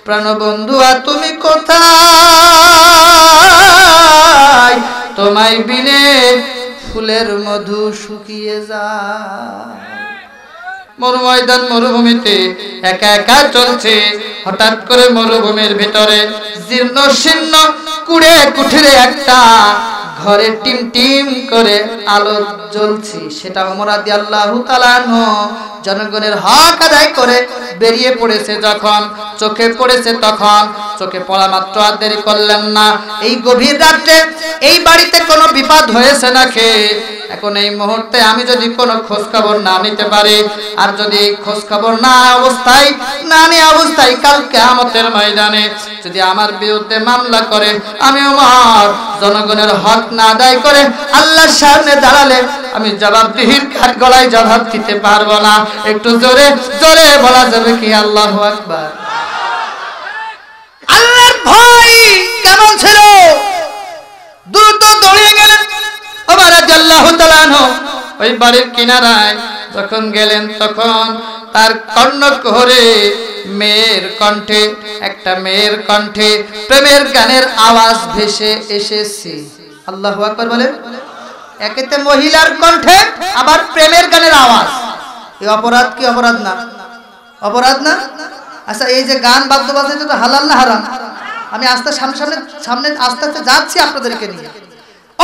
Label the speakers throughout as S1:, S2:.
S1: প্রাণবন্ধু তুমি কোথায়? তোমায় বিনে ফুলের মধু শুকিয়ে যায়। মরুময়দান মরুভূমিতে একা একা চলছে। হঠাৎ করে মরুভূমির ভিতরে জীর্ণ শীর্ণ কুড়ে কুঠিরে একটা ঘরে টিম টিম করে আলো জ্বলছে। সেটা ওমর রাদিয়াল্লাহু তাআলা আনহু জনগণের হক আদায় করে বেরিয়ে পড়েছে। যখন চোখে পড়েছে তখন চোখে পড়া মাত্র আর দেরি করলেন না। এই গভীর রাতে এই বাড়িতে কোনো বিপদ হয়েছে নাকি? এখন এই মুহূর্তে আমি যদি কোনো খোঁজ খবর না নিতে পারি, আর যদি খোঁজ খবর না নিয়ে অবস্থায় কাল কিয়ামতের ময়দানে যদি আমার বিরুদ্ধে মামলা করে, আমি ওমর জনগণের হক না আদায় করে আল্লাহর সামনে দাঁড়ালে আমি জবাবদিহির কাঠ গলায় জবাব দিতে পারবো না। একটু জোরে জোরে বলা যাবে কি আল্লাহু আকবার? আল্লাহর ভয় কেমন ছিল? দ্রুত দৌড়ে গেলেন ওমর রাদিয়াল্লাহু তাআলা আনহু। ওই বাড়ির কিনারায় যখন গেলেন তখন তার কর্ণকুহরে একটা মেয়ের কণ্ঠে প্রেমের গানের আওয়াজ ভেসে এসেছে। আল্লাহু আকবার বলেন। একেতে মহিলার কণ্ঠে আবার প্রেমের গানের আওয়াজ। এই অপরাধ কি অপরাধ না? অপরাধ না? আচ্ছা, এই যে গান বাদ্য বাজনা এটা হালাল না হারাম? আমি আস্তে সামনে আস্তে আস্তে যাচ্ছি আপনাদেরকে নিয়ে।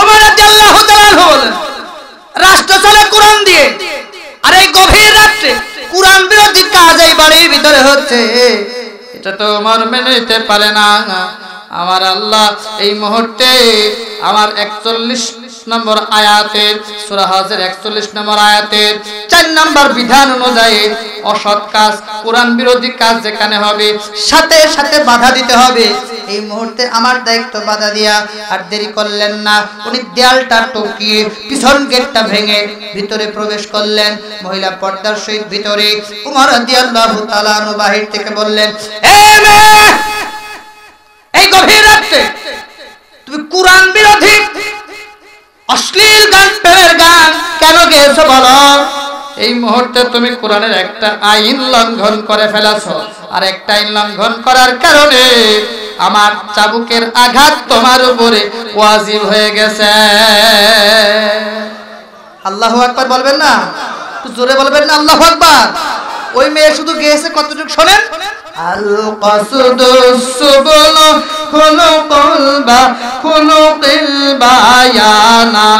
S1: ওমর রাদিয়াল্লাহু তাআলা বলেন, রাষ্ট্র চলে কোরআন দিয়ে, আর এই গভীর রাতে কোরআন বিরোধী কাজ এই বাড়ির ভিতরে হচ্ছে। এটা তো ওমর মেনে নিতে পারে না। আমার আল্লাহ এই মুহূর্তে আমার 41 নম্বর আয়াতের সূরা হজের 41 নম্বর আয়াতের 4 নম্বর বিধান অনুযায়ী অসৎ কাজ, কোরআন বিরোধী কাজ যেখানে হবে সাথে সাথে বাধা দিতে হবে। এই মুহূর্তে আমার দায়িত্ব বাধা দিয়া। আর দেরি করলেন না, উনি দেয়ালটা টপকিয়ে পিছন গেটটা ভেঙে ভিতরে প্রবেশ করলেন। মহিলা পর্দার সহিত ভিতরে। ওমর রাদিয়াল্লাহু তাআলা আনহু বাহির থেকে বললেন, এই গভীর রাতে তুমি কোরআন বিরোধী অশ্লীল গান, প্রেমের গান কেন গেয়েছো বলো? এই মুহূর্তে তুমি কোরআনের একটা আইন লঙ্ঘন করে ফেলেছো, আর একটা আইন লঙ্ঘন করার কারণে আমার চাবুকের আঘাত তোমার উপরে ওয়াজিব হয়ে গেছে। আল্লাহু আকবার বলবেন না? একটু জোরে বলবেন না আল্লাহু আকবার? ওই মেয়ে শুধু গেয়েছে কতটুকু শোনেন। আল কসদুস সুবুল খুলুকিল বায়ানা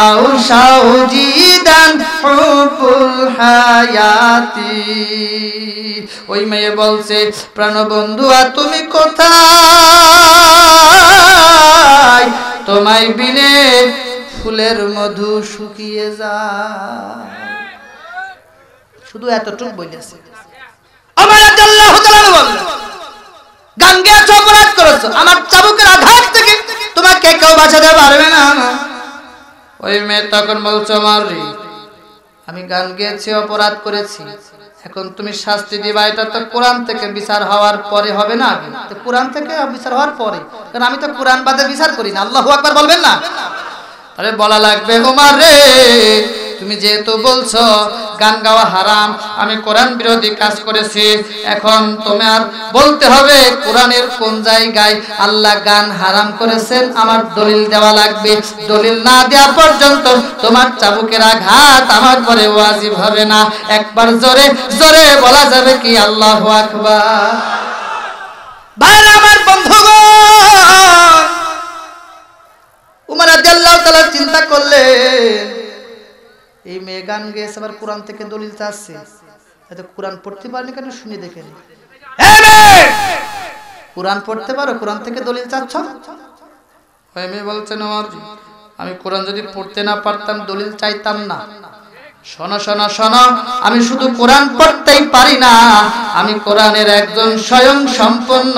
S1: আও শাউজিদান হুবুল হায়াতি। ওই মেয়ে বলছে, প্রাণবন্ধু তুমি কোথায়? তোমায় বিনে ফুলের মধু শুকিয়ে যায়। শুধু এতটুকু বলেছে। ওমর রাদিয়াল্লাহু তাআলা বললেন, গান গেয়েছো, অপরাধ করেছো, আমার চাবুকের আঘাত থেকে তোমাকে কেউ বাঁচাতে পারবে না। ওই মেয়ে তখন বলছে, ওমর আমি গান গেয়েছি, অপরাধ করেছি, এখন তুমি শাস্তি দিবা। এটা তো কোরআন থেকে বিচার হওয়ার পরে হবে না? তো কোরআন থেকে বিচার হওয়ার পরে, কারণ আমি তো কোরআন বাদে বিচার করি না। আল্লাহু আকবার বলবেন না? আরে বলা লাগবে, ওমর রে তুমি যেহেতু বলছো গান গাওয়া হারাম, আমি কোরআন বিরোধী কাজ করেছি, এখন তোমার বলতে হবে কোরআনের কোন জায়গায় আল্লাহ গান হারাম করেছেন, আমার দলিল দেওয়া লাগবে। দলিল না দেওয়া পর্যন্ত তোমার চাবুকের আঘাত আমার পরে ওয়াজিব হবে না। একবার জোরে জোরে বলা যাবে কি আল্লাহু আকবার? ভাইরা আমার বন্ধুগণ, ওমর রাদিয়াল্লাহু তাআলা চিন্তা করলেন, এই মেয়ে গান গেয়েছে আবার কোরআন থেকে দলিল চাচ্ছে, এতে কোরআন পড়তে পারেনি কেন? শুনে দেখেন। কোরআন পড়তে পারো, কোরআন থেকে দলিল চাচ্ছ? ওই মেয়ে বলছেন, ওমর আমি কোরআন যদি পড়তে না পারতাম দলিল চাইতাম না। শোনো শোনো শোনো, আমি শুধু কোরআন পড়তেই পারি না, আমি কোরআনের একজন স্বয়ং সম্পন্ন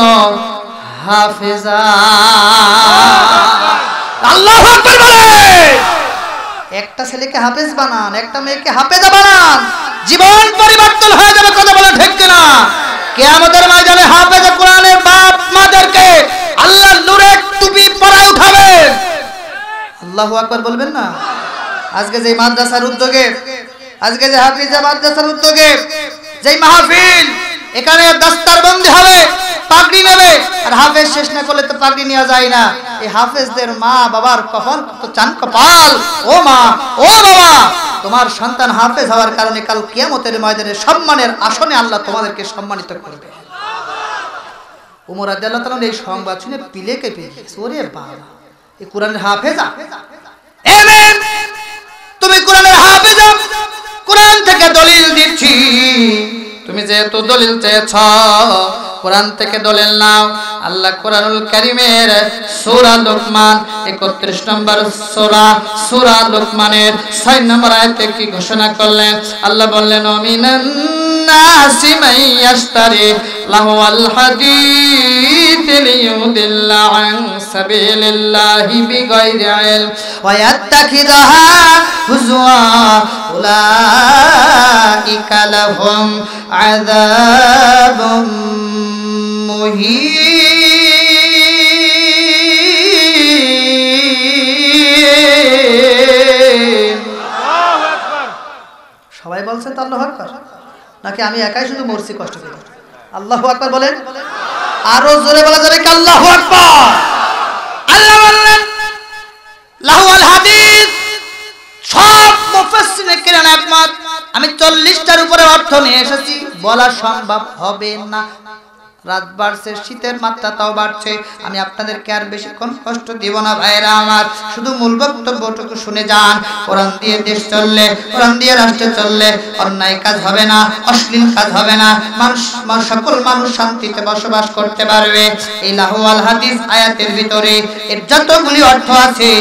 S1: হাফেজা। আল্লাহু আকবার বলে। একটা ছেলেকে হাফেজ বানান, একটা মেয়েকে হাফেজা বানান, জীবন পরিবর্তন হয়ে যাবে। কথা বলে ঠিক কিনা? কিয়ামতের ময়দানে হাফেজ কোরআনের বাপ মাদেরকে আল্লাহর নূরের টুপি পরায় উঠাবে। আল্লাহু আকবার বলবেন না? আজকে যে মাদ্রাসার উদ্যোগে, আজকে যে হাফিজা মাদ্রাসার উদ্যোগে যে মাহফিল, এখানে দস্তারবন্দি হবে, পাগড়ি নেবে, আর হাফেজ শেষ না করলে তো পাগড়ি নেওয়া যায় না। এই হাফেজদের মা বাবার কপাল কত চান কপাল। ও মা, ও বাবা, তোমার সন্তান হাফেজ হওয়ার কারণে কাল কিয়ামতের ময়দানে সম্মানের আসনে আল্লাহ তোমাদেরকে সম্মানিত করবে। ওমর রাদিয়াল্লাহু তাআলা এই সংবাদ শুনে পিলে কেঁপে গেছে। ওরে বাবা, এই কোরআনের হাফেজা, তুমি কোরআনের হাফেজা, কোরআন থেকে দলিল দিচ্ছি। তুমি যেহেতু দলিল চেয়েছ, কোরআন থেকে দলিল নাও। আল্লাহ কোরআনুল কারীমের সূরা লুকমান 31 নম্বর সূরা লুকমানের 6 নম্বর আয়াতে কি ঘোষণা করলেন? আল্লাহ বললেন, মিনান নাসি মান ইয়াশতারি লাহওয়াল হাদিস লিয়ুদিল্লা আন সাবিলিল্লাহি বিগাইরি ইলম ওয়া ইয়াত্তাখিযুহা হুজওয়া উলাইকা লাহুম আযাবুম মুহিন। সবাই বলছেন তো আল্লাহু আকবার, নাকি আমি একাই শুধু মরছি কষ্ট করে? আল্লাহু আকবার বলেন, আরো জোরে বলা যাবে কি আল্লাহু আকবার? আল্লাহ বললেন লাহুল হাদিস। সব মুফাসসিরে কেরাম একমত, আমি 40টার উপরে অর্থ নিয়ে এসেছি, বলা সম্ভব হবে না। রাত বাড়ছে, শীতের মাত্রাটাও বাড়ছে, আমি আপনাদেরকে আর বেশিক্ষণ কষ্ট দিব না ভাইরা আমার। শুধু মূল বক্তব্যটুকু শুনে যান। কোরআন দিয়ে দেশ চললে, কোরআন দিয়ে রাষ্ট্র চললে অন্যায় কাজ হবে না, অশ্লীল কাজ হবে না, সকল মানুষ শান্তিতে বসবাস করতে পারবে। এই লাহুল হাদিস আয়াতের ভিতরে এর যতগুলি অর্থ আছে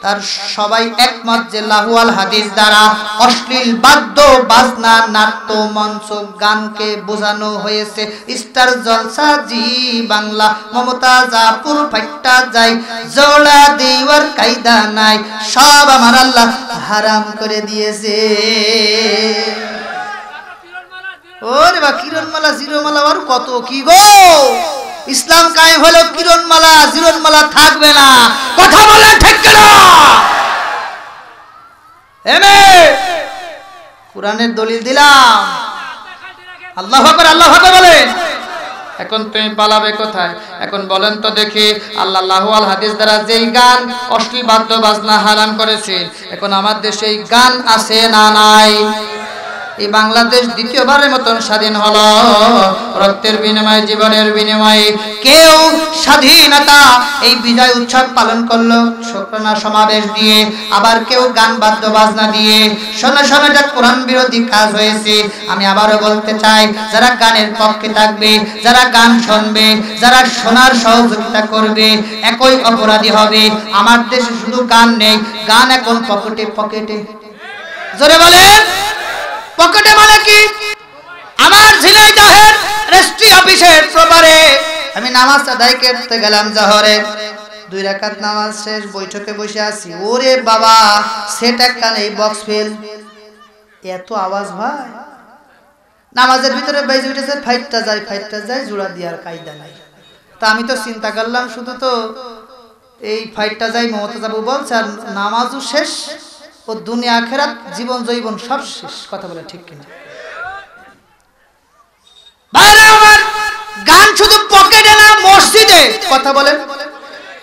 S1: তার সবাই একমত যে লাহুল হাদিস দ্বারা অশ্লীল বাদ্য বাজনা, নাট্য, মঞ্চ, গানকে বোঝানো হয়েছে। স্টার জলসা, জি বাংলা, মমতাজাপুর ফাইট্টা যাই, জোড়া দেওয়ার কায়দা নাই, সব আমার আল্লাহ হারাম করে দিয়েছে। ওরে বা কিরণমালা, জিরোমালা, আর কত কি গো! ইসলাম কায়েম হলো, কিরণমালা জিরোমালা থাকবে না। কথা বলে ঠিক না? এমে কোরআনের দলিল দিলাম। আল্লাহু আকবার, আল্লাহু আকবার বলেন। এখন তুমি পালাবে কোথায়? এখন বলেন তো দেখি, আল্লাহ লাহুল হাদিস দ্বারা যেই গান, অশ্লীল বাদ্য বাজনা হারাম করেছে, এখন আমার দেশে এই গান আছে না নাই? এই বাংলাদেশ দ্বিতীয়বারের মতন স্বাধীন হলো, রক্তের বিনিময়ে, জীবনের বিনিময়ে। কেউ স্বাধীনতা এই বিজয় উৎসব পালন করলো শুকরানা সমাবেশ দিয়ে, আবার কেউ গান বাদ্য বাজনা দিয়ে। শোনো শোনো, এটা কোরআন বিরোধী কাজ হয়েছে। আমি আবারও বলতে চাই, যারা গানের পক্ষে থাকবে, যারা গান শুনবে, যারা শোনার সহযোগিতা করবে, একই অপরাধী হবে। আমার দেশে শুধু গান নেই, গান এখন পকেটে পকেটে। জোরে বলেন, পকেটে মানে কি? আমার ঝিনাইদহের রেজিস্ট্রি অফিসের প্রবারে আমি নামাজ আদায় করতে গেলাম জোহরে, 2 রাকাত নামাজ শেষ, বৈঠকে বসে আছি। ওরে বাবা, সেট একটা নেই, বক্স ফেল, এত আওয়াজ ভাই। নামাজের ভিতরে বেজে উঠেছে ফাইটটা যায়, জোড়া দেওয়ার কায়দা নাই। তা আমি তো চিন্তা করলাম, শুধু তো এই ফাইটটা যায় মমতাজাবু বলছে, আর নামাজও শেষ, ও দুনিয়া আখিরাত, জীবন জৈবন সব শেষ। কথা বলে ঠিক কিনা? গান শুধু পকেটে না, মসজিদে। কথা বলেন।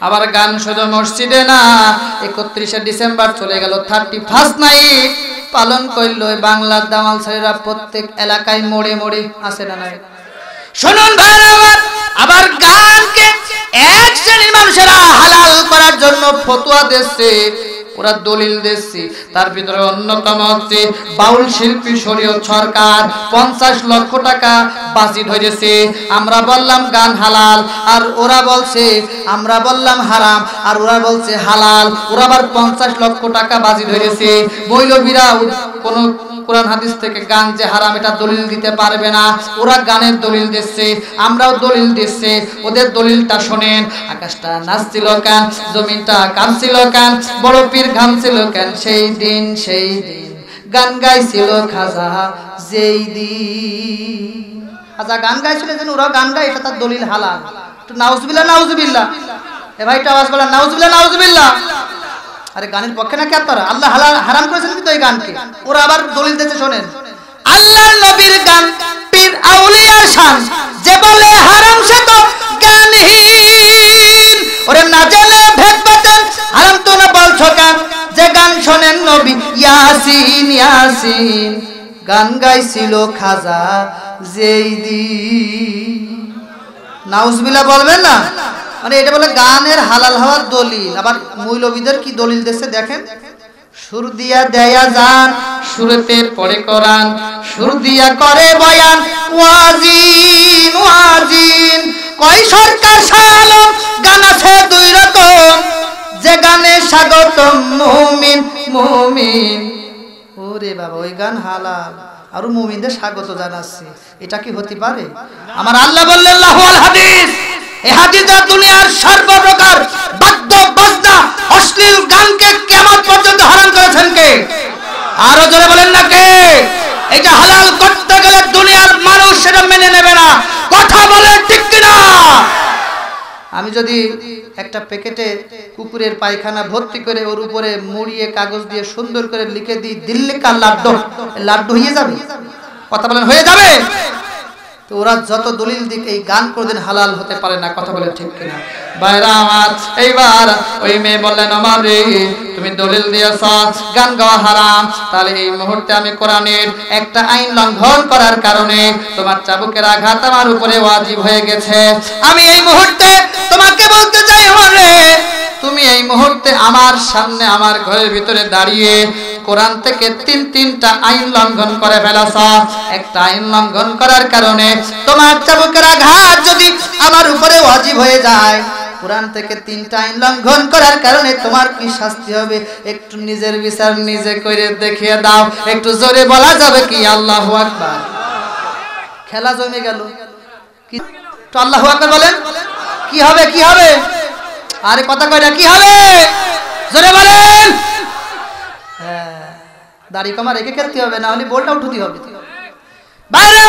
S1: আবার গান শুধু মসজিদে না, 31শে ডিসেম্বর চলে গেল, 31st নাইট পালন করলো বাংলার দামাল ছেলেরা প্রত্যেক এলাকায় মোড়ে মোড়ে। আছে না নাই? শুনুন ভাইরা আমার, আবার গানকে এক শ্রেণীর মানুষেরা হালাল করার জন্য ফতোয়া দিচ্ছে, ওরা দলিল দিচ্ছে। তার ভিতরে অন্যতম হচ্ছে বাউল শিল্পী শরীয়ত সরকার 50 লক্ষ টাকা বাজি ধরেছে। আমরা বললাম গান হালাল, আর ওরা বলছে, আমরা বললাম হারাম, আর ওরা বলছে হালাল। ওরা আবার 50 লক্ষ টাকা বাজি ধরেছে। মৌলবীরা কোন কোরআন হাদিস থেকে গান যে হারাম এটা দলিল দিতে পারবে না। ওরা গানের দলিল দিচ্ছে, আমরাও দলিল দিচ্ছে। ওদের দলিলটা শোনেন। আকাশটা নাচছিল কেন, জমিনটা কাঁপছিল কেন, বড় পীর ঘামছিল কেন, সেই দিন গান গাইছিল খাজা যেই দিন। খাজা গান গাইছিল যেন, ওরাও গান গায়, এটা তার দলিল হালাল। তো নাউজুবিল্লাহ, নাউজুবিল্লাহ। এ ভাইটা আওয়াজ বলেন, নাউজুবিল্লাহ, নাউজুবিল্লাহ। আরে গানের পক্ষে নাকি আপনারা? আল্লাহ হালাল হারাম করেছেন কিন্তু এই গানকে। ওরা আবার দলিল দিতে শোনেন, আল্লাহর নবীর গান, পীর আউলিয়ার শান, যে বলে হারাম ইয়াসিন ইয়াসিন গান গাইছিল খাজা যেই দিন। নাউজুবিল্লাহ বলবেন না? মানে এটা বলে গানের হালাল হওয়ার দলিল। আবার মৌলবীদের কি দলিল দিচ্ছে দেখেন, সুর দিয়া দেয়া যান সুরতে পড়ে কোরআন, সুর দিয়া করে বয়ান ওয়াজিন ওয়াজিন। কয় সরকার শালো গান আছে দুই রকম, যে গানে স্বাগতম মুমিন মুমিন। ওরে বাবা, ওই গান হালাল আর মুমিনদের স্বাগত জানাচ্ছে, এটা কি হতে পারে? আমার আল্লাহ বললেন লাহুল হাদিস, এই হাদিসটা দুনিয়ার সর্বপ্রকার বাদ্য বাজনা অশ্লীল গানকে কিয়ামত পর্যন্ত হারাম করেছেন কে? আরো জোরে বলেন না কে? এটা হালাল করতে গেলে দুনিয়ার মানুষ সেটা মেনে নেবে না, কথা বলে ঠিক কিনা? আমি যদি একটা প্যাকেটে কুকুরের পায়খানা ভর্তি করে ওর উপরে মুড়িয়ে কাগজ দিয়ে সুন্দর করে লিখে দিই দিল্লি কা লাড্ডু, লাড্ডু হয়ে যাবে? কথা বলেন হয়ে যাবে? তো ওরা যত দলিল দিক এই গান কোনদিন হালাল হতে পারে না, কথা বলে ঠিক কিনা? বাইরা আমার এইবার ওই মেয়ে বললেন আমার রে তুমি দলিল দিয়েছ গান গাওয়া হারাম, তাহলে এই মুহূর্তে আমি কোরআনের একটা আইন লঙ্ঘন করার কারণে তোমার চাবুকের আঘাত আমার উপরে ওয়াজিব হয়ে গেছে। আমি এই মুহূর্তে তোমাকে বলতে চাই আমার রে, তুমি এই মুহূর্তে আমার সামনে আমার ঘরের ভিতরে দাঁড়িয়ে কোরআন থেকে তিনটা আইন লঙ্ঘন করে ফেলেছ। একটা আইন লঙ্ঘন করার কারণে তোমার চাবুকের আঘাত যদি আমার উপরে ওয়াজিব হয়ে যায়, কোরআন থেকে তিনটা আইন লঙ্ঘন করার কারণে তোমার কি শাস্তি হবে একটু নিজের বিচার নিজে করে দেখিয়ে দাও। একটু জোরে বলা যাবে কি আল্লাহু আকবার? খেলা জমে গেল কি? তো আল্লাহু আকবার বলেন, কি হবে কি হবে? আরে কথা কয় না, কি হবে জোরে বলেন? হ্যাঁ, দাড়ি কমা রেখে খেলতে হবে, না হলে বলটা উঠতে হবে। বাইরে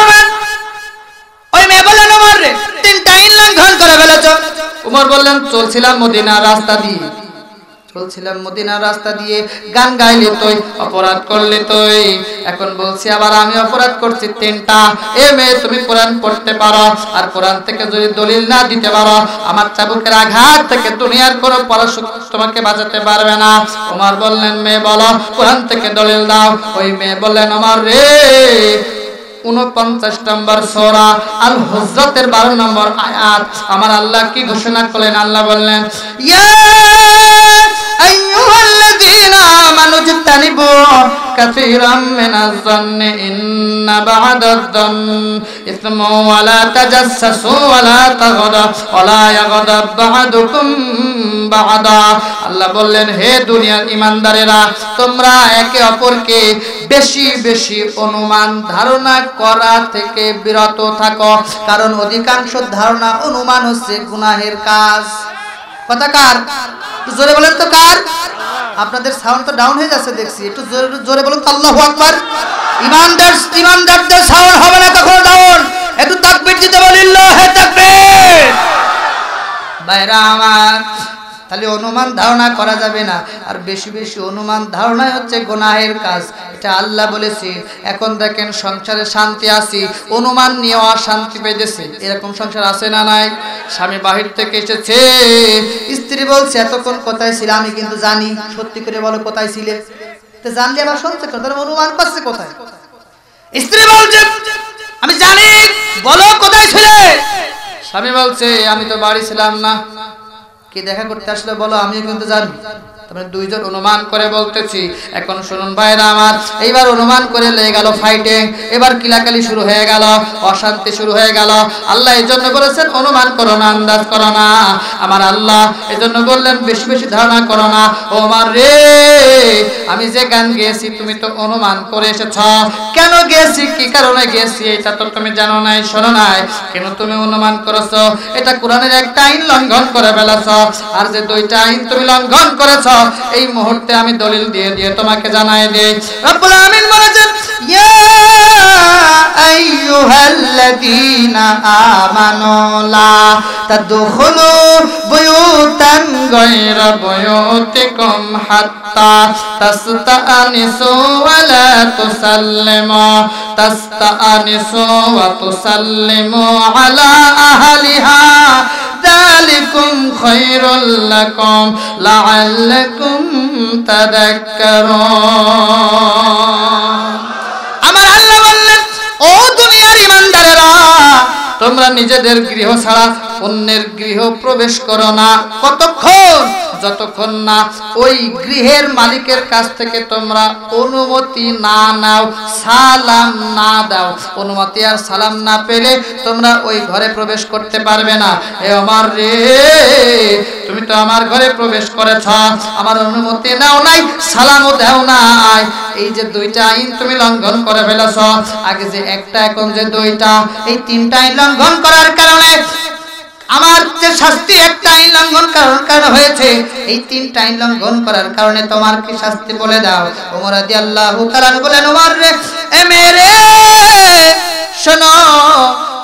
S1: ওই মেয়ে বললেন ওমর রে তিনটা আইন লঙ্ঘন করে ফেলেছ। ওমর বললেন চলছিলাম মদিনার রাস্তা দিয়ে, চলছিলাম মদিনার রাস্তা দিয়ে, গান গাইলে তুই অপরাধ করলে তুই, এখন বলছি আবার আমি অপরাধ করছি তিনটা। এ মেয়ে তুমি কোরআন পড়তে পারো, আর কোরআন থেকে যদি দলিল না দিতে পারো আমার চাবুকের আঘাত থেকে দুনিয়ার কোনো পরাশক্তি তোমাকে বাঁচাতে পারবে না। ওমর বললেন মেয়ে বলো কোরআন থেকে দলিল দাও। ওই মেয়ে বললেন ওমর রে 49 নম্বর সূরা আল হুজরাতের 12 নম্বর আয়াত আমার আল্লাহ কি ঘোষণা করলেন? আল্লাহ বললেন ইয়া আইয়ুহাল্লাযীনা আমানু ইজতানিবু কাসীরাম মিনাজ যান্নি ইন্না বা'দাজ যান্নি ইসমু ওয়া লা তাজাসসু ওয়া লা তাগদাব ওয়া লা ইয়াগদাব বা'দুকুম বা'দা। আল্লাহ বললেন হে দুনিয়ার ঈমানদারেরা, তোমরা একে অপরকে বেশি বেশি অনুমান ধারণা করা থেকে বিরত থাকো, কারণ অধিকাংশ ধারণা অনুমান হচ্ছে গুনাহের কাজ। কথা কার? জোরে বলেন তো কার? আপনাদের সাউন্ড তো ডাউন হয়ে যাচ্ছে দেখছি, একটু জোরে জোরে বলুন তো আল্লাহু আকবার। ইমানদারদের সাউন্ড হবে না তখন ডাউন, একটু তাকবীর দিতে বলেন আল্লাহু তাকবীর। ভাইরা আমার, তাহলে অনুমান ধারণা করা যাবে না, আর বেশি বেশি অনুমান ধারণাই হচ্ছে গুনাহের কাজ, এটা আল্লাহ বলেছে। এখন দেখেন সংসারে শান্তি আছে, অনুমান নিয়ে অশান্তি পেয়েছে, এরকম সংসার আছে না নাই? স্বামী বাহির থেকে এসেছে, স্ত্রী বলছে এতক্ষণ কোথায় ছিলে? আমি কিন্তু জানি, সত্যি করে বলো কোথায় ছিলে? তো জানলে আবার শুনছে কোথায়, অনুমান করছে কোথায়? স্ত্রী বলছে আমি জানি, বলো কোথায় ছিলে? স্বামী বলছে আমি তো বাড়ি ছিলাম না। কি দেখা করতে আসলে বলো? আমিও কিন্তু জানি। তারপরে দুইজন অনুমান করে বলতেছি। এখন শুনুন ভাইরা আমার, এইবার অনুমান করে লেগে গেল ফাইটিং, এবার কিলাকালি শুরু হয়ে গেল, অশান্তি শুরু হয়ে গেল। আল্লাহ এই জন্য বলেছেন অনুমান করো না, আন্দাজ করো না। আমার আল্লাহ এই জন্য বললেন বেশি বেশি ধারণা করো না। ও আমার রে, আমি যে গান গেয়েছি তুমি তো অনুমান করে এসেছ, কেন গেয়েছি, কি কারণে গেয়েছি এটা তো তুমি জানো নাই, শোনো নাই, কেন তুমি অনুমান করেছো? এটা কোরআনের একটা আইন লঙ্ঘন করে ফেলেছ, আর যে দুইটা আইন তুমি লঙ্ঘন করেছ এই মুহূর্তে আমি দলিল দিয়ে দিয়ে তোমাকে জানাই দেই। রব্বুল আমিন বলেছেন ইয়া আইয়ুহাল্লাযীনা আমানু লা তাদখুলু বুয়ুতান গায়রা বুয়ুতিকুম হাত্তা তাসতানিসু ওয়া লা তুসাল্লিমু তাসতানিসু ওয়া তুসাল্লিমু আলা আহলিহা যালিকুম খায়রুল লাকুম লাআল্লাকুম তাযাক্কারুন। তোমরা নিজেদের গৃহ ছাড়া অন্যের গৃহ প্রবেশ করো না। কতক্ষণ? যতক্ষণ না ওই গৃহের মালিকের কাছ থেকে তোমরা অনুমতি না নাও, সালাম না দাও। অনুমতি আর সালাম না পেলে তোমরা ওই ঘরে প্রবেশ করতে পারবে না। এ আমার রে, তুমি তো আমার ঘরে প্রবেশ করেছ, আমার অনুমতি নাও নাই, সালামও দাও নাই। এই যে দুইটা আইন তুমি লঙ্ঘন করে ফেলেছ, আগে যে একটা এখন যে দুইটা, এই তিনটা আইন লঙ্ঘন করার কারণে আমার যে শাস্তি একটা আইন লঙ্ঘন কারণ হয়েছে, এই তিনটা আইন লঙ্ঘন করার কারণে তোমার কি শাস্তি বলে দাও। ওমর রাদিয়াল্লাহু তাআলা বলেন, ওমর রে, এ মেরে শোনো,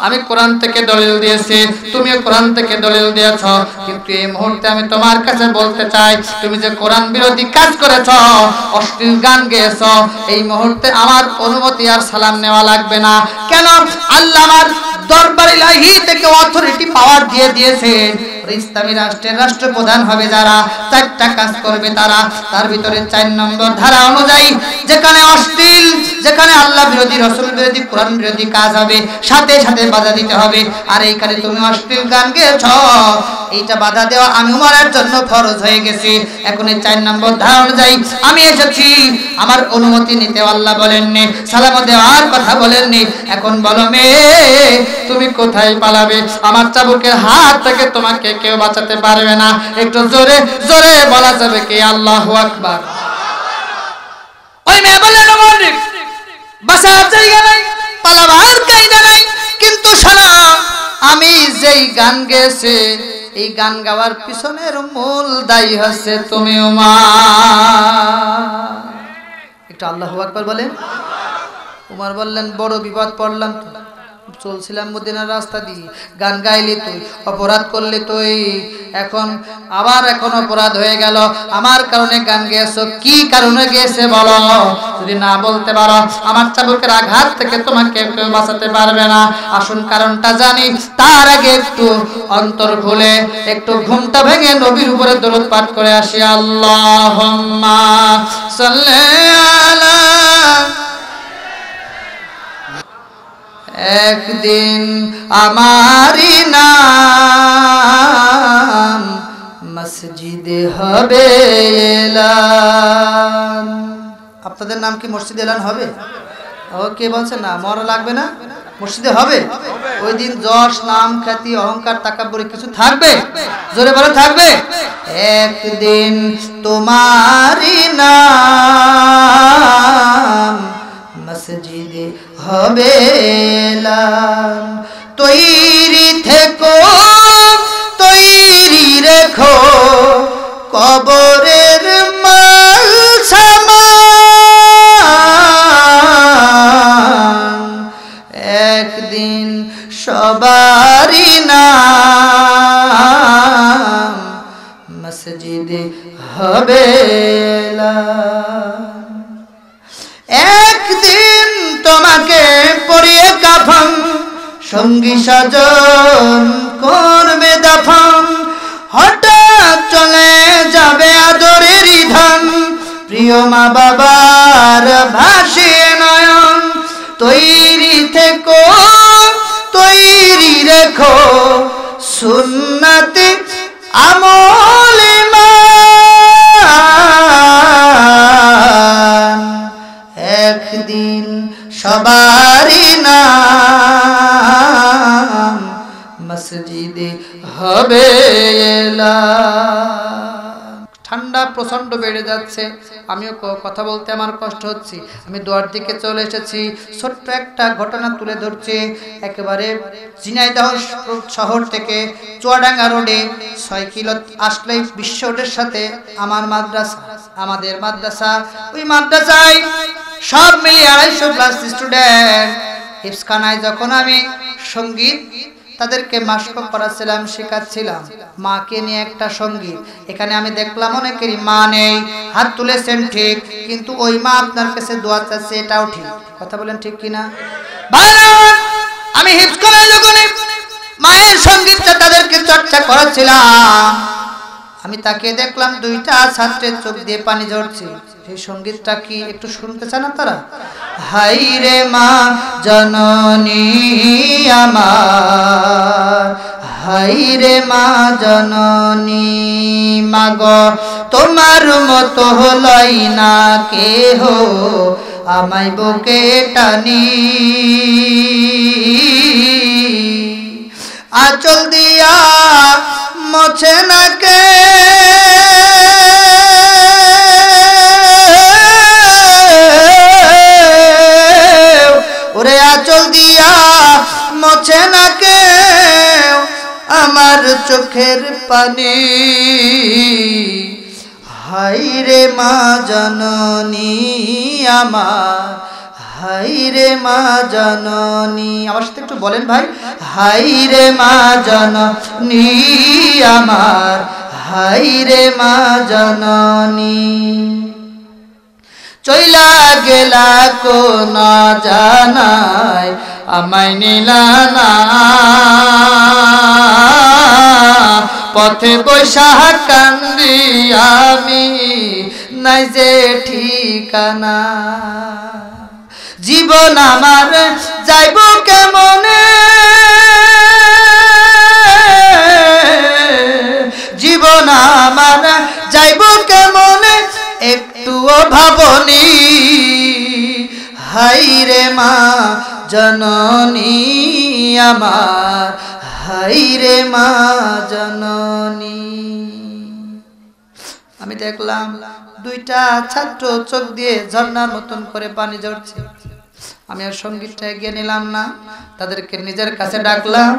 S1: আমি কোরআন থেকে দলিল দিয়েছি, তুমিও কোরআন থেকে দলিল দিয়েছ, কিন্তু এই মুহূর্তে আমি তোমার কাছে বলতে চাই, তুমি যে কোরআন বিরোধী কাজ করেছ, অশ্লীল গান গেয়েছ, এই মুহূর্তে আমার অনুমতি আর সালাম নেওয়া লাগবে না। কেন? আল্লাহ আমার দরবার ইলাহি থেকে অথরিটি পাওয়ার দিয়ে দিয়েছেন। ইসলামী রাষ্ট্রের রাষ্ট্রপ্রধান হবে যারা, চারটা কাজ করবে তারা। তার ভিতরে 4 নম্বর ধারা অনুযায়ী যেখানে অশ্লীল, যেখানে আল্লাহ বিরোধী, রাসূল বিরোধী, কোরআন বিরোধী কাজ হবে, সাথে সাথে বাধা দিতে হবে। আর এইখানে তুমি অশ্লীল গান গেয়েছ, এইটা বাধা দেওয়া আমি উমরের জন্য ফরজ হয়ে গেছে। এখন এই 4 নম্বর ধারা অনুযায়ী আমি এসেছি, আমার অনুমতি নিতে আল্লাহ বলেননি, সালাম দেওয়ার কথা বলেননি। এখন বলো মেয়ে, তুমি কোথায় পালাবে? আমার চাবুকের হাত থেকে তোমাকে কেউ বাঁচাতে পারবে না। একটু জোরে জোরে বলা যাবে কি আল্লাহু আকবার? ওই মেয়ে বললেন, বাঁচার জায়গা নাই, পালাবার কায়দা নাই, কিন্তু শোনো, আমি যেই গান গেয়েছি, এই গান গাওয়ার পিছনের মূল দায়ী হচ্ছে তুমি উমর। একটু আল্লাহু আকবার বলেন। উমর বললেন, বড় বিপদ পড়লাম তো, চলছিলাম মদিনার রাস্তা দিয়ে, গান গাইলি তুই, অপরাধ করলি তুই, এখন অপরাধ হয়ে গেল, আমার কারণে গান গেয়েছো, কি কারণে গেছে বলো? যদি না বলতে পারো, আমার চাবুকের আঘাত থেকে তোমাকে কেউ বাঁচাতে পারবে না। আসুন কারণটা জানি, তার আগে একটু অন্তর খুলে, একটু ঘুমটা ভেঙে নবীর উপরে দরুদ পাঠ করে আসি। আল্লাহুম্মা সাল্লি আলা। একদিন আমারি নাম মসজিদে হবে এলান। আপনাদের নাম কি মসজিদে এলান হবে? ও কে বলছেন না? মরা লাগবে না, মসজিদে হবে। ওই দিন যশ, নাম, খ্যাতি, অহংকার, তাকাব্বুরি কিছু থাকবে? জোরে বলে থাকবে। একদিন তোমারি নাম মসজিদে হবে এলান। তৈরি থেকো, তৈরি রেখো, কবরের মাল সামান। একদিন সবারই নাম মসজিদে হবে এলান। একদিন তোমাকে পরিয়ে কাফন, সঙ্গী সাজন করবে দাফন। হঠাৎ চলে যাবে আদরের ধন, প্রিয় মা বাবার ভাসিয়ে নয়ন। তৈরি থেকো, তৈরি রেখো, সুন্নতে আমল ইমান। একদিন সবারই নাম মসজিদে হবে এলান। ঠান্ডা প্রচন্ড বেড়ে যাচ্ছে, আমিও কথা বলতে আমার কষ্ট হচ্ছে। আমি দুয়ার দিকে চলে এসেছি, ছোট্ট একটা ঘটনা তুলে ধরছে। একেবারে ঝিনাইদহ শহর থেকে চুয়াডাঙ্গা রোডে 6 কিলো আসলেই বিশ্ব রোডের সাথে আমার মাদ্রাসা, আমাদের মাদ্রাসা। ওই মাদ্রাসায় সব মিলিয়ে 250+ স্টুডেন্ট। হিফজখানায় যখন আমি সঙ্গীত তাদেরকে মাস্ক করাচ্ছিলাম, শেখাচ্ছিলাম, মাকে নিয়ে একটা সঙ্গীত, এখানে আমি দেখলাম অনেকেরই মা নেই, হাত তুলেছেন ঠিক, কিন্তু ওই মা আপনার কাছে দোয়া চাচ্ছে, এটাও ঠিক। কথা বলেন ঠিক কিনা? আমি হিফজখানায় যখন মায়ের সঙ্গীতটা তাদেরকে চর্চা করাচ্ছিলাম, আমি তাকে দেখলাম 2টা ছাত্রের চোখ দিয়ে পানি ঝরছে। এই সঙ্গীতটা কি একটু শুনতে চান আপনারা? হাই রে মা জননী আমার, হাই রে মা জননী, মাগো তোমার মতো হলাই না কেহ আমায় বুকে টানি, আঁচল দিয়া মোছে না কে ওরে, আঁচল দিয়া মোছে না কে আমার চোখের পানি, হাই রে মা জননী আমার, হাই রে মা জননী। আমার সাথে একটু বলেন ভাই, হাই রে মা জননী আমার, হাই রে মা জননী। চইলা গেলা কোন জানাই আমায় নিলা না, পথে বৈশা কান্দি আমি নাই যে ঠিকানা, জীবন আমার যাইব কেমনে, জীবন আমার যাইব কেমনে একটুও ভাবনি, হাই রে মা জননী আমার, হাই রে মা জননী। আমি দেখলাম দুইটা ছাত্র চোখ দিয়ে ঝর্ণার মতন করে পানি ঝরছে। আমি আর সঙ্গীতটা এগিয়ে নিলাম না, তাদেরকে নিজের কাছে ডাকলাম,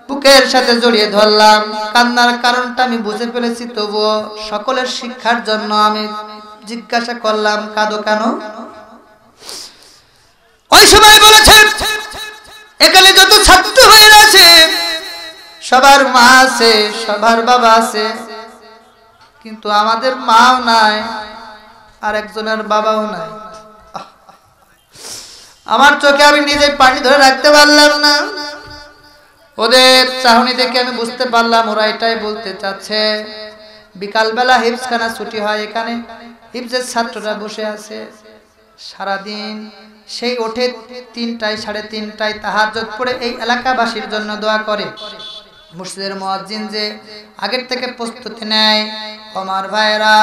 S1: বুকের সাথে জড়িয়ে ধরলাম। কান্নার কারণটা আমি বুঝে ফেলেছি, তবুও সকলের শিক্ষার জন্য আমি জিজ্ঞাসা করলাম, কাঁদো কেন? ওই সময় বলেছেন, এখানে যত ছাত্র হয়ে আছে সবার মা আছে, সবার বাবা আছে, কিন্তু আমাদের মাও নাই আর একজনের বাবাও নাই। আমার চোখে আমি নিজে পানি ধরে রাখতে পারলাম না। ওদের চাহনি দেখে আমি বুঝতে পারলাম ওরা এটাই বলতে চাচ্ছে। বিকালবেলা হিফজখানা ছুটি হয়, এখানে হিফজের ছাত্ররা বসে আছে সারাদিন। সেই ওঠে 3টায় 3:30টায় তাহাজ্জুদ পড়ে এই এলাকাবাসীর জন্য দোয়া করে। মসজিদের মুয়াজ্জিন যে আগের থেকে প্রস্তুতি নেয়। আমার ভাইয়েরা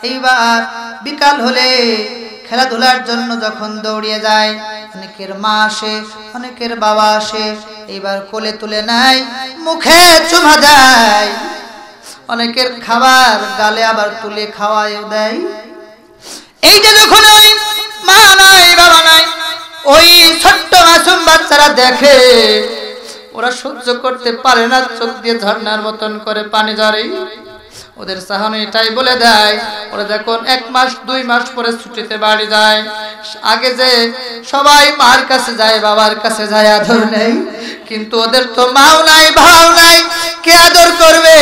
S1: এইবার বিকাল হলে খেলাধুলার জন্য যখন দৌড়িয়ে যায়, অনেকের মা আসে, অনেকের বাবা আসে, এইবার কোলে তুলে নেয়, মুখে চুমা দেয়, অনেকের খাবার গালে আবার তুলে খাওয়ায়ও দেয়। এইটা যখন ওই মা নাই বাবা নাই ওই ছোট্ট মাসুম বাচ্চারা দেখে, ওরা সহ্য করতে পারে না, চোখ দিয়ে ঝর্ণার মতন করে পানি ঝরে। ওদের চাহনি এটাই বলে দেয়, ওরা যখন 1 মাস 2 মাস পরে ছুটিতে বাড়ি যায়, আগে যে সবাই মার কাছে যায়, বাবার কাছে যায়, আদর নেই, কিন্তু ওদের তো মাও নাই ভাও নাই, কে আদর করবে?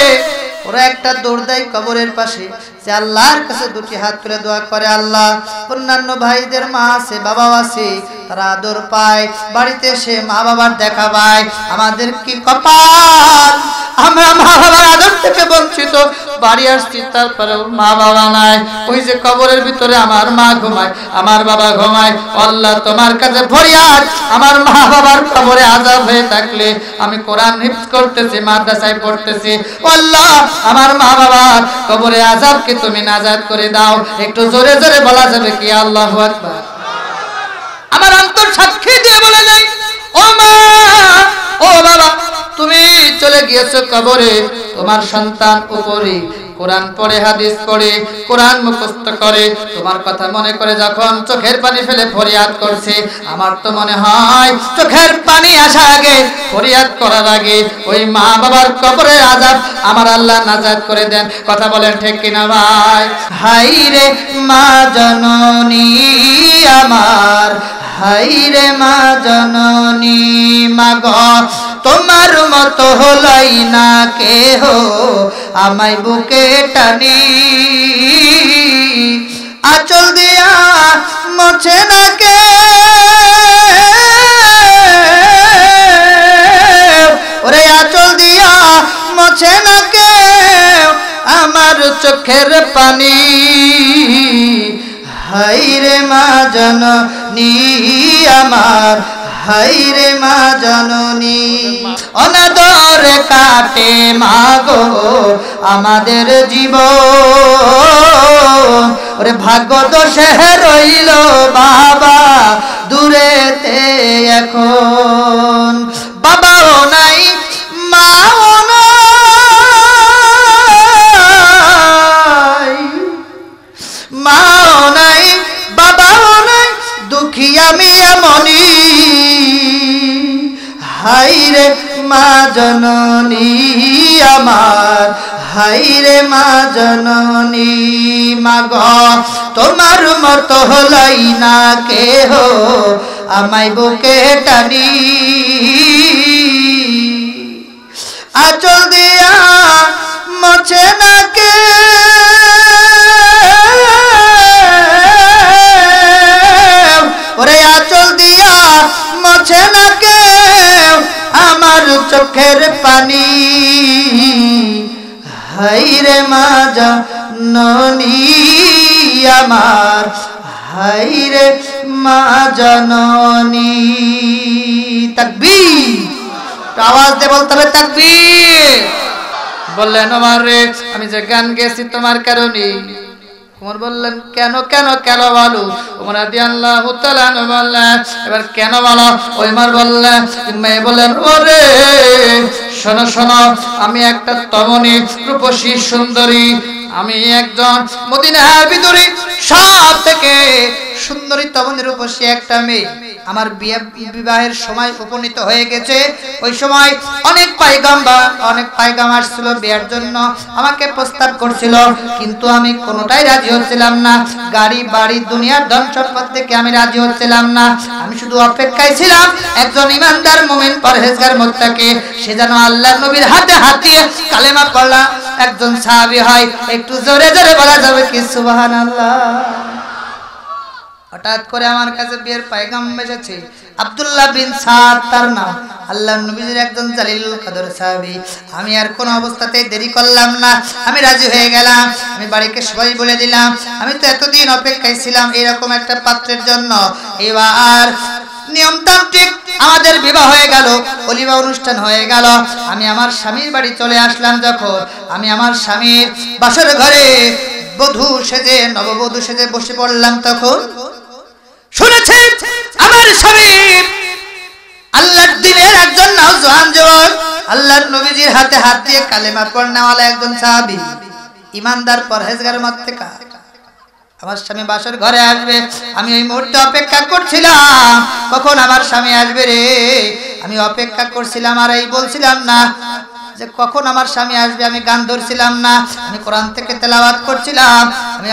S1: ওরা একটা দৌড় দেয় কবরের পাশে, যে আল্লাহর কাছে 2টি হাত তুলে দোয়া করে, আল্লাহ অন্যান্য ভাইদের মা আছে বাবাও আছে, তারা আদর পায়, বাড়িতে এসে মা বাবার দেখা পায়, আমাদের কি কপাল, আমরা মা বাবার আদর থেকে বঞ্চিত। বাড়ি আসছি তারপরেও মা বাবা নাই, ওই যে কবরের ভিতরে আমার মা ঘুমায়, আমার বাবা ঘুমায়। আল্লাহ তোমার কাছে ফরিয়াদ, আমার মা বাবার কবরে আযাব হয়ে থাকলে আমি কোরআন হিফজ করতেছি, মাদ্রাসায় পড়তেছি, আল্লাহ আমার মা বাবার কবরে আযাবকে তুমি নাজাত করে দাও। একটু জোরে জোরে বলা যাবে কি আল্লাহু আকবার? আমার অন্তর সাক্ষী দিয়ে বলে দেয়, ও মা ও বাবা, তুমি চলে গিয়েছো কবরে, তোমার সন্তান উপরে কোরআন পড়ে, হাদিস পড়ে, কোরআন মুখস্থ করে, তোমার কথা মনে করে যখন চোখের পানি ফেলে ফরিয়াদ করছে, আমার তো মনে হয় চোখের পানি আসার আগে, ফরিয়াদ করার আগে ওই মা বাবার কবরের আযাব আমার আল্লাহ নাজাত করে দেন। কথা বলেন ঠিক কিনা ভাই? হাই রে মা জননী আমার, হাই রে মা জননী, মাগো তোমার মতো হলাই না কেহ আমায় বুকে টানি, আঁচল দিয়া মোছে না কে ওরে, আঁচল দিয়া মোছে না কে আমার চোখের পানি, হাইরে মা জননী আমার, হাইরে মা জননী। অনাদরে কাটে মাগো আমাদের জীবন, ওরে ভাগ্য দোষে রইল বাবা দূরেতে এখন। বাবাও নাই মাও নাই, মাও নাই বাবাও নাই, দুঃখী আমি এমনি। হাইরে মা জননী আমার, হাইরে মা জননী। মাগো তোমার মতো হলাই না কেহ আমায় বুকে টানি, আঁচল দিয়া মোছে না কে, ওরে আঁচল দিয়া মোছে না কে আমার চোখের পানি। হাইরে মা জননী আমার, হাইরে মা জননী। তাকবীর, আওয়াজ দিয়ে বলতে হবে তাকবীর। বললেন ওমর রে আমি যে গান গেছি তোমার কারণে। ওমর বললেন কেন কেন কেন বলো। ওমর রাদিয়াল্লাহু তাআলা আনহু বললেন এবার কেন বলো। ওমর বললেন বললেন ওরে শোনো শোনো, আমি একটা তমনী রূপসী সুন্দরী, আমি একজন মদিনার ভিতরে সব থেকে সুন্দরী তমনী রূপসী একটা মেয়ে। আমার বিবাহের সময় উপনীত হয়ে গেছে। ওই সময় অনেক পায়গাম আসছিল বিয়ের জন্য, আমাকে প্রস্তাব করছিল, কিন্তু আমি কোনোটাই রাজি হচ্ছিলাম না। গাড়ি বাড়ি দুনিয়ার ধন সম্পদ থেকে আমি রাজি হচ্ছিলাম না। আমি শুধু অপেক্ষায় ছিলাম একজন ইমানদার মুমিন পরহেজগার মুত্তাকি, সে যেন আল্লাহর নবীর হাতে হাত দিয়ে কালেমা পড়লা একজন সাহাবী হয়। একটু জোরে জোরে বলা যাবে কি সুবহানাল্লাহ। হঠাৎ করে আমার কাছে বিয়ের পায়গাম এসেছে। আব্দুল্লাহ বিন সাদ তার নাম, আল্লাহর নবীর একজন জালিলুল কদর সাহাবী। আমি আর কোন অবস্থাতেই দেরি করলাম না, আমি রাজি হয়ে গেলাম। আমি বাড়িকে সবাই বলে দিলাম আমি তো এতদিন অপেক্ষায় ছিলাম এরকম একটা পাত্রের জন্য। এবার নিয়মতান্ত্রিক আমাদের বিবাহ হয়ে গেল, অলিমা অনুষ্ঠান হয়ে গেল। আমি আমার স্বামীর বাড়ি চলে আসলাম। যখন আমি আমার স্বামীর বাসর ঘরে বধূ সেজে নববধূ সেজে বসে পড়লাম, তখন শুনেছি আমার স্বামী আল্লাহর দ্বীনের একজন নওজোয়ান যুবক, আল্লাহর নবীজির হাতে হাত দিয়ে কালেমা পড়নেওয়ালা একজন সাহাবী, ইমানদার পরহেজগার মুত্তাকি। আমার স্বামী বাসর ঘরে আসবে, আমি ওই মুহূর্তে অপেক্ষা করছিলাম কখন আমার স্বামী আসবে রে। আমি অপেক্ষা করছিলাম আর এই বলছিলাম না যে কখন আমার স্বামী আসবে। আমি গান ধরছিলাম না, আমি কোরআন থেকে তেলাওয়াত করছিলাম। আমি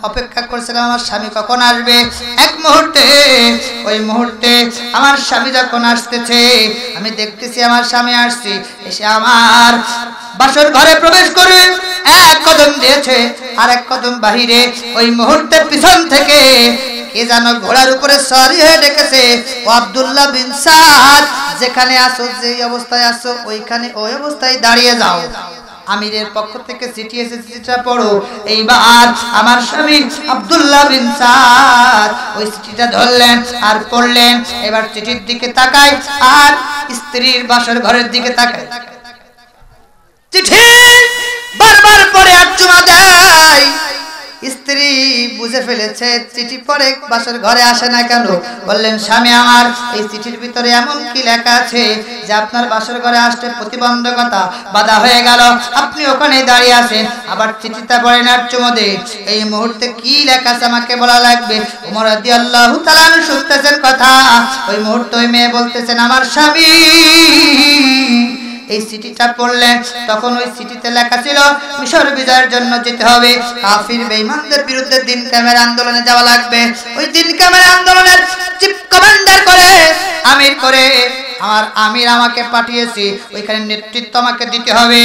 S1: অপেক্ষা করছিলাম আমার স্বামী কখন আসবে। এক মুহূর্তে ওই মুহূর্তে আমার স্বামী যখন আসতেছে, আমি দেখতেছি আমার স্বামী আসছে, এসে আমার বাসর ঘরে প্রবেশ করে এক কদম দিয়েছে আর এক কদম বাহিরে। ওই মুহূর্তে পিছন থেকে কে যেন ঘোড়ার উপরে সরি হয়ে ডেকেছে, ও আব্দুল্লাহ বিন সাদ, যেখানে আসো, যেই অবস্থায় আসো ওইখানে ওই অবস্থায় দাঁড়িয়ে যাও। আমিরের পক্ষ থেকে চিঠি এসেছে, চিঠিটা পড়ো। এইবার আমার স্বামী আব্দুল্লাহ বিন সাদ ওই চিঠিটা ধরলেন আর পড়লেন। এবার চিঠির দিকে তাকায় আর স্ত্রীর বাসর ঘরের দিকে তাকায়। চিঠি বারবার পড়ে আর চুমা দেয়। স্ত্রী বুঝে ফেলেছে চিঠি পড়ে বাসর ঘরে আসে না কেন। বললেন স্বামী আমার, এই চিঠির ভিতরে এমন কি লেখা আছে যে আপনার বাসর ঘরে আসতে প্রতিবন্ধকতা বাধা হয়ে গেল, আপনি ওখানে দাঁড়িয়ে আছেন, আবার চিঠিটা পড়েন আর চুমো দেন। এই মুহূর্তে কি লেখা আছে আমাকে বলা লাগবে। ওমর রাদিয়াল্লাহু তাআলা আনহু শুনতেছেন কথা। ওই মুহূর্তে ওই মেয়ে বলতেছেন আমার স্বামী এই চিঠিটা পড়লেন, তখন ওই চিঠিতে লেখা ছিল মিশর বিজয়ের জন্য যেতে হবে, কাফির বেঈমানদের বিরুদ্ধে দিন কায়েমের আন্দোলনে যাওয়া লাগবে। ওই দিন কায়েমের আন্দোলনের চিফ কমান্ডার করে আমির করে আমার আমির আমাকে পাঠিয়েছে, ওইখানে নেতৃত্ব আমাকে দিতে হবে।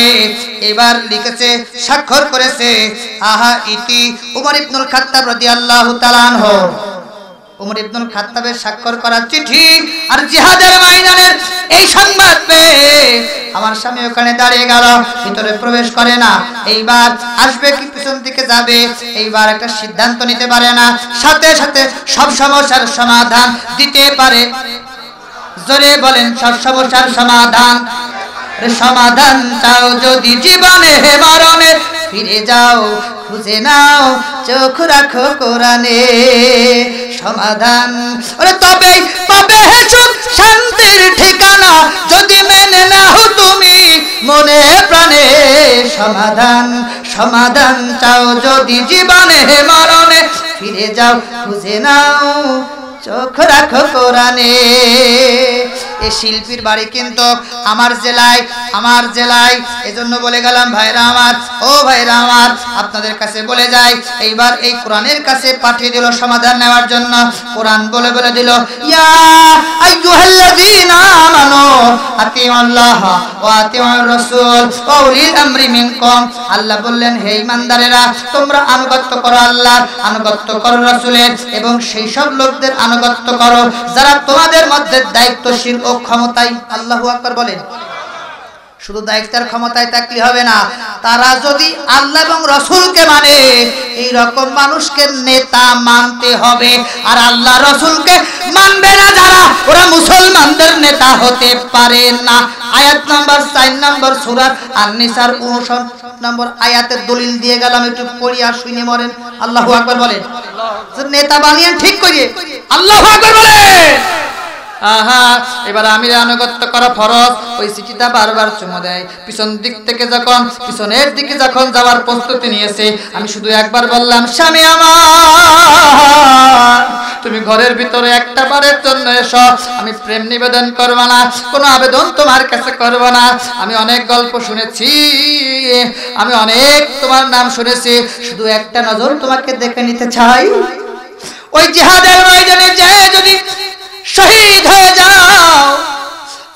S1: এবার লিখেছে, স্বাক্ষর করেছে আহা ইতি উমর ইবনুল খাত্তাব রাদিয়াল্লাহু তাআলা আনহু। ওমর ইবনুল খাত্তাবের স্বাক্ষর করা চিঠি আর জিহাদের ময়দানের এই সংবাদ পেয়ে আমার স্বামী ওখানে দাঁড়িয়ে গেল, ভিতরে প্রবেশ করে না। এইবার আসবে কি পিছন দিকে যাবে, এইবার একটা সিদ্ধান্ত নিতে পারে না। সাথে সাথে সব সমস্যার সমাধান দিতে পারে। জোরে বলেন, সব সমস্যার সমাধান। সমাধান চাও যদি জীবনে মরণে, ফিরে যাও খুঁজে নাও চোখ রাখো কোরআনে। সমাধান ওরে তবেই পাবে সুখ শান্তির ঠিকানা, যদি মেনে নাও তুমি মনে প্রাণে। সমাধান সমাধান চাও যদি জীবনে মরণে, ফিরে যাও খুঁজে নাও চোখ রাখো কোরআনে। এই শিল্পীর বাড়ি কিন্তু আমার জেলায়, এজন্য বলে গেলাম ভাইরা আমার, ও ভাইরা আমার, আপনাদের কাছে বলে যাই, এইবার এই কোরআনের কাছে পাঠিয়ে দিল সমাধান নেওয়ার জন্য। কোরআন বলে বলে দিল, ইয়া আইয়ুহাল্লাযীনা আমানু আতিউল্লাহ ওয়া আতিউর রাসূল ওয়া উলিল আমরি মিনকুম। আল্লাহ বললেন, হে ঈমানদারেরা, তোমরা আনুগত্য করো আল্লাহর, আনুগত্য করো রাসূলের, এবং সেই সব লোকদের আনুগত্য করো যারা তোমাদের মধ্যে দায়িত্বশীল ও ক্ষমতায়। আল্লাহু আকবার বলেন। শুধু দায়িত্বের ক্ষমতায় থাকলে হবে না, তারা যদি আল্লাহ এবং রাসূলকে মানে, এই রকম মানুষকে নেতা মানতে হবে। আর আল্লাহ রাসূলকে মানবে না যারা, ওরা মুসলমানদের নেতা হতে পারে না। আয়াত নাম্বার 4 নম্বর সূরা আন-নিসার 59 নম্বর আয়াতের দলিল দিয়ে গেলাম, একটু পড়ি আর শুনে মরেন। আল্লাহু আকবার বলেন। নেতা বানিয়ে ঠিক করিয়ে আল্লাহু আকবার বলেন। আহা, এবার আমির আনুগত্য করা ফরজ। ওই চিঠিটা বারবার চুমো দেয়। পিছনের দিকে যখন যাওয়ার প্রস্তুতি নিয়েছে, আমি শুধু একবার বললাম, স্বামী আমার, তুমি ঘরের ভিতরে একটা বারের জন্য এসো। আমি প্রেম নিবেদন করব না, কোনো আবেদন তোমার কাছে করব না। আমি অনেক গল্প শুনেছি, আমি অনেক তোমার নাম শুনেছি, শুধু একটা নজর তোমাকে দেখে নিতে চাই। ওই জিহাদের ময়দানে যায় যদি শহীদ হয়ে যাও,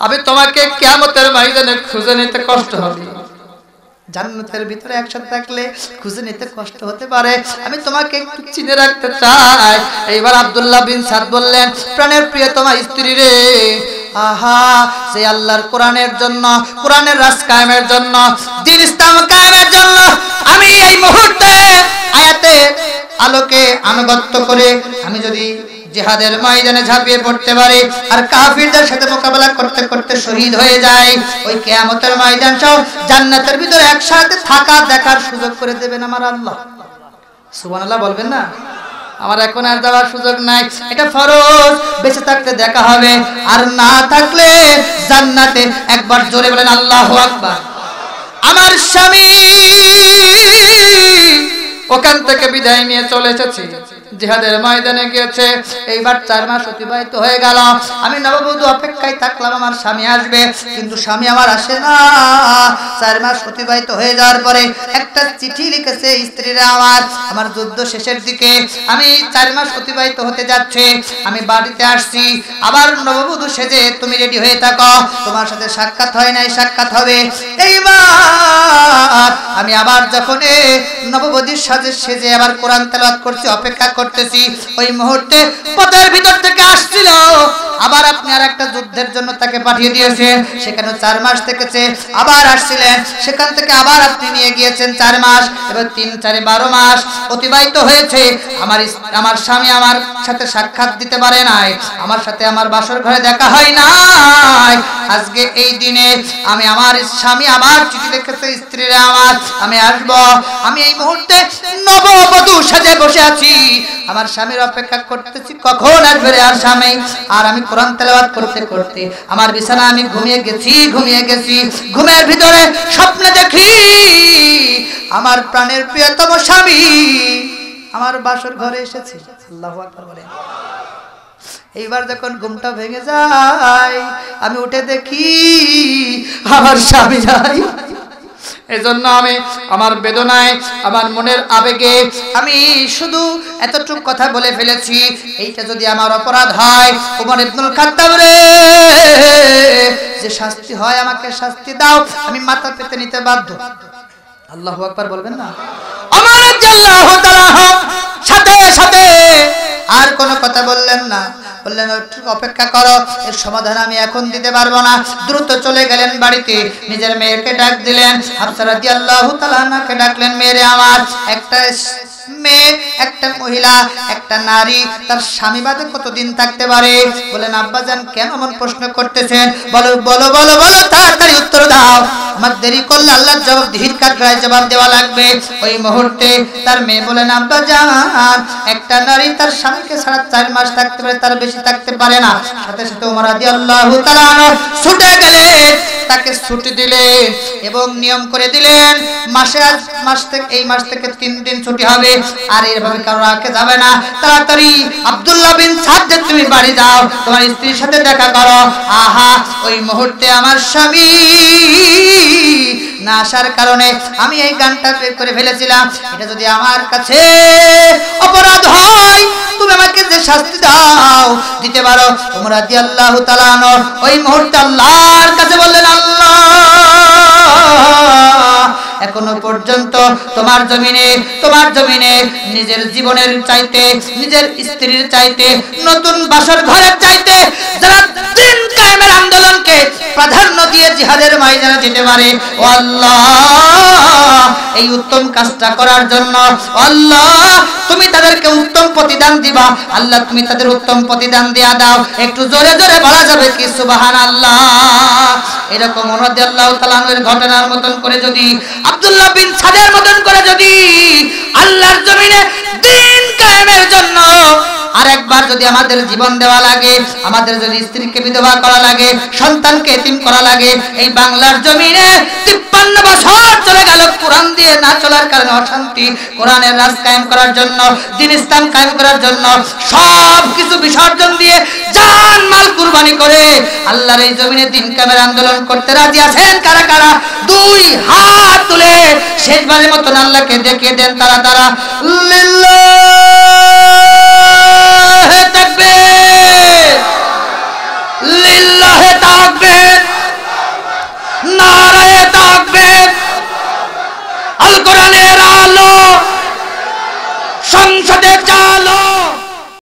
S1: আমি তোমাকে কিয়ামতের ময়দানে খুঁজে নিতে কষ্ট হবে। জান্নাতের ভিতরে একসাথে থাকলে খুঁজে নিতে কষ্ট হতে পারে, আমি তোমাকে একটু চিনে রাখতে চাই। এইবার আব্দুল্লাহ বিন সাদ বললেন, প্রাণের প্রিয়তমা স্ত্রী রে, আহা, সেই আল্লাহর কোরআনের জন্য, কোরআনের রাজ কায়েমের জন্য, দ্বীন ইসলাম কায়েমের জন্য আমি এই মুহূর্তে আয়াতের আলোকে আনুগত্য করে আমি যদি জিহাদের ময়দানে ঝাঁপিয়ে পড়তে পারে আর কাফিরদের সাথে মোকাবেলা করতে করতে শহীদ হয়ে যায়, ওই কিয়ামতের ময়দান সহ জান্নাতের ভিতরে একসাথে থাকা দেখার সুযোগ করে দেবেন আমার আল্লাহ। সুবহানাল্লাহ বলবেন না? আমার এখন আর যাওয়ার সুযোগ নাই, এটা ফরজ। বেঁচে থাকতে দেখা হবে, আর না থাকলে জান্নাতে। একবার জোরে বলেন আল্লাহু আকবার। আমার স্বামী ওখান থেকে বিদায় নিয়ে চলে এসেছে, জিহাদের ময়দানে গিয়েছে। এইবার 4 মাস অতিবাহিত হয়ে গেল। আমি নববধূ অপেক্ষায় থাকলাম আমার স্বামী আসবে, কিন্তু স্বামী আমার আসে না। 4 মাস অতিবাহিত হয়ে যাওয়ার পরে একটা চিঠি লিখেছে স্ত্রীরা আমার যুদ্ধ শেষের দিকে, আমি 4 মাস অতিবাহিত হতে যাচ্ছে, আমি বাড়িতে আসছি। আবার নববধূ সেজে তুমি রেডি হয়ে থাকো, তোমার সাথে সাক্ষাৎ হয় নাই, সাক্ষাৎ হবে। এইবার আমি আবার যখন নববধূর সাজে সেজে আবার কোরআন তেলাওয়াত করছি, অপেক্ষা করতেছি, ওই মুহূর্তে পথের ভিতর থেকে আসছিল আবার আপনি আর একটা যুদ্ধের জন্য তাকে পাঠিয়ে দিয়েছেন, সেখানে 4 মাস থেকেছে। আবার আসছিলেন, সেখান থেকে আবার আপনি নিয়ে গিয়েছেন 4 মাস, এবার 3 4 12 মাস অতিবাহিত হয়েছে। আমার স্বামী আমার সাথে সাক্ষাৎ দিতে পারে নাই, আমার সাথে আমার বাসর ঘরে দেখা হয় নাই। আজকে এই দিনে আমার স্বামী আবার চিঠি লিখেছে, স্ত্রীরা আমি আসবো। আমি এই মুহূর্তে নববধূ সাজে বসে আছি, আমার স্বামীর অপেক্ষা করতেছি কখন আসবে আর স্বামী। আর আমি কোরআন তেলাওয়াত করতে করতে আমার বিছানা আমি ঘুমিয়ে গেছি। ঘুমের ভিতরে স্বপ্নে দেখি আমার প্রাণের প্রিয়তম স্বামী আমার বাসর ঘরে এসেছে। আল্লাহু আকবার বলেন। এইবার যখন ঘুমটা ভেঙে যায়, আমি উঠে দেখি আমার স্বামী নাই। এজন্য আমি আমার বেদনায়, আমার মনের আবেগে আমি শুধু এতটুকু কথা বলে ফেলেছি। এইটা যদি আমার অপরাধ হয়, ওমর ইবনুল খাত্তাব রে, যে শাস্তি হয় আমাকে শাস্তি দাও, আমি মাথা পেতে নিতে বাধ্য। আল্লাহু আকবার বলবেন না? আমার রাদিয়াল্লাহু তাআলা সাথে সাথে আর কোনো কথা বললেন না, বললেন অপেক্ষা করো, এর সমাধান আমি এখন দিতে পারবো না। দ্রুত চলে গেলেন বাড়িতে, নিজের মেয়েকে ডাক দিলেন, হাফসা রাদিয়াল্লাহু তাআলা আনহাকে ডাকলেন, মেয়েরে আমার, একটা মেয়ে, একটা মহিলা, একটা নারী তার স্বামী বাদে কতদিন থাকতে পারে? বলেন আব্বাজান কেন এমন প্রশ্ন করতেছেন? বলো বলো বলো বলো, তাড়াতাড়ি উত্তর দাও, আমার দেরি করলে আল্লাহর জবাবদিহির কাঠগড়ায় জবাব দেওয়া লাগবে। ওই মুহূর্তে তার মেয়ে বলেন আব্বাজান, একটা নারী তার স্বামীকে ছাড়া 4 মাস থাকতে পারে, তার বেশি থাকতে পারে না। সাথে সাথে ওমর রাদিয়াল্লাহু তাআলা ছুটে গেলেন, তাকে ছুটি দিলেন এবং নিয়ম করে দিলেন এই মাস থেকে 3 দিন ছুটি হবে, আর এভাবে কারো রাখে যাবে না। তাড়াতাড়ি আব্দুল্লাহ বিন সাদ, তুমি বাড়ি যাও, তোমার স্ত্রীর সাথে দেখা করো। আহা, ওই মুহূর্তে আমার স্বামী না আসার কারণে আমি এই গানটা বের করে ফেলেছিলাম। এটা যদি আমার কাছে অপরাধ হয়, তুমি আমাকে যে শাস্তি দাও দিতে পারো। ওমর রাদিয়াল্লাহু তাআলা ওই মুহূর্তে আল্লাহর কাছে বললেন, আল্লাহ, এখনো পর্যন্ত তোমার জমিনে নিজের জীবনের চাইতে, নিজের স্ত্রীর চাইতে, নতুন বাসর ঘরের চাইতে যারা দিন কায়েমের আন্দোলনকে প্রাধান্য দিয়ে জিহাদের ময়দানে যেতে পারে, ও আল্লাহ, এই উত্তম কাজটা করার জন্য আল্লাহ তুমি তাদেরকে উত্তম প্রতিদান দিবা। আল্লাহ তুমি তাদের উত্তম প্রতিদান দিয়া দাও। একটু জোরে জোরে বলা যাবে কি সুবহানাল্লাহ? এরকম রাদিয়াল্লাহু তাআলা এর ঘটনার মতন করে যদি, আব্দুল্লাহ বিন সাদের মতন করে যদি আল্লাহর জমিনে দিন কায়েমের জন্য আরেকবার যদি আমাদের জীবন দেওয়া লাগে, আমাদের যদি স্ত্রীকে বিধবা করা লাগে, সন্তানকে এতিম করা লাগে, এই বাংলার জমিনে 53 বছর চলে গেল কোরআন দিয়ে না চলার কারণে অশান্তি, কোরআনের রাজ কায়েম করার জন্য, দ্বীন ইসলাম কায়েম করার জন্য সব কিছু বিসর্জন দিয়ে জান মাল কুরবানি করে আল্লাহর এই জমিনে দ্বীন কায়েমের আন্দোলন করতে রাজি আছেন কারা কারা? 2 হাত তুলে শেষবারের মতন আল্লাহকে দেখিয়ে দেন তারা তারা লিল্লাহে তাকবীর, লিল্লাহে তাকবীর, নারায়ে তাকবীর। আল কোরআনের আলো সংসদে